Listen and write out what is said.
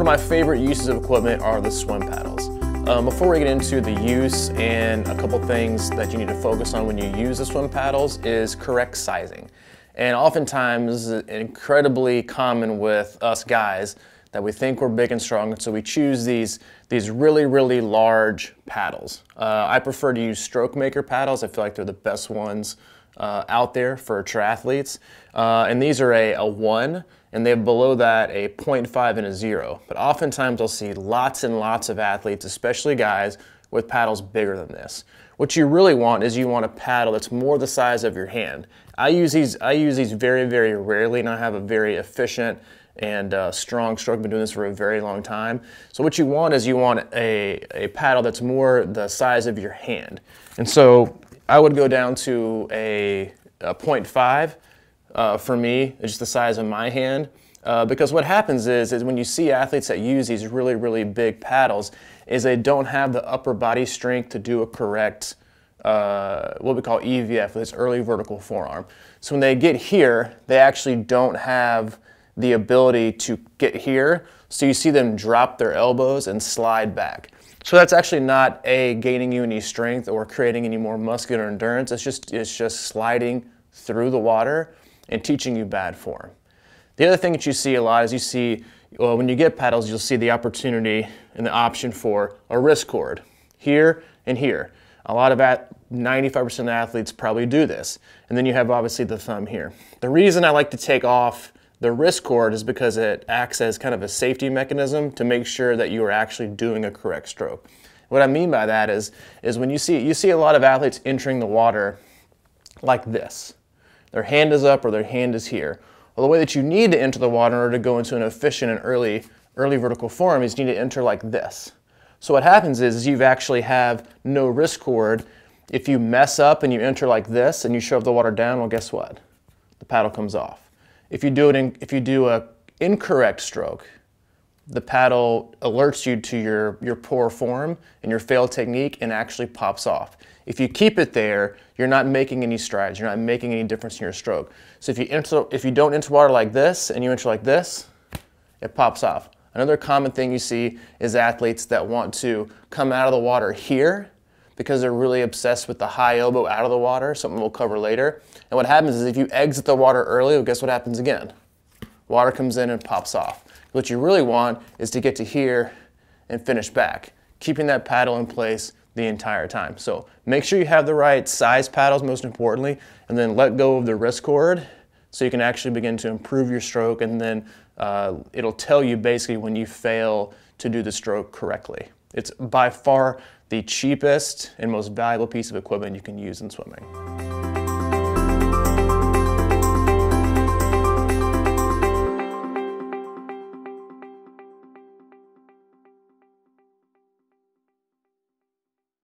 my favorite uses of equipment are the swim paddles. Before we get into the use and a couple things that you need to focus on when you use the swim paddles is correct sizing. And oftentimes, incredibly common with us guys that we think we're big and strong, and so we choose these really, really large paddles. I prefer to use stroke maker paddles. I feel like they're the best ones out there for triathletes. And these are a 1, and they have below that a 0.5 and a 0. But oftentimes I'll see lots and lots of athletes, especially guys, with paddles bigger than this. What you really want is you want a paddle that's more the size of your hand. I use these very, very rarely, and I have a very efficient and strong stroke. I've been doing this for a very long time. So what you want is you want a paddle that's more the size of your hand. And so I would go down to a 0.5 for me, it's just the size of my hand. Because what happens is when you see athletes that use these really, really big paddles, is they don't have the upper body strength to do a correct, what we call EVF, this early vertical forearm. So when they get here, they actually don't have the ability to get here. So you see them drop their elbows and slide back. So that's actually not gaining you any strength or creating any more muscular endurance. It's just sliding through the water and teaching you bad form. The other thing that you see a lot is when you get paddles, you'll see the opportunity and the option for a wrist cord here and here. A lot of 95% of athletes probably do this. And then you have obviously the thumb here. The reason I like to take off the wrist cord is because it acts as kind of a safety mechanism to make sure that you are actually doing a correct stroke. What I mean by that is when you see a lot of athletes entering the water like this. Their hand is up or their hand is here. Well, the way that you need to enter the water in order to go into an efficient and early vertical form is you need to enter like this. So what happens is you actually have no wrist cord. If you mess up and you enter like this and you shove the water down, well, guess what? The paddle comes off. If you do an incorrect stroke, the paddle alerts you to your poor form and your failed technique and actually pops off. If you keep it there, you're not making any strides. You're not making any difference in your stroke. So if you don't enter water like this and you enter like this, it pops off. Another common thing you see is athletes that want to come out of the water here because they're really obsessed with the high elbow out of the water, something we'll cover later. And what happens is if you exit the water early, well, guess what happens again? Water comes in and pops off. What you really want is to get to here and finish back, keeping that paddle in place the entire time. So make sure you have the right size paddles, most importantly, and then let go of the wrist cord so you can actually begin to improve your stroke, and then it'll tell you basically when you fail to do the stroke correctly. It's by far the cheapest and most valuable piece of equipment you can use in swimming.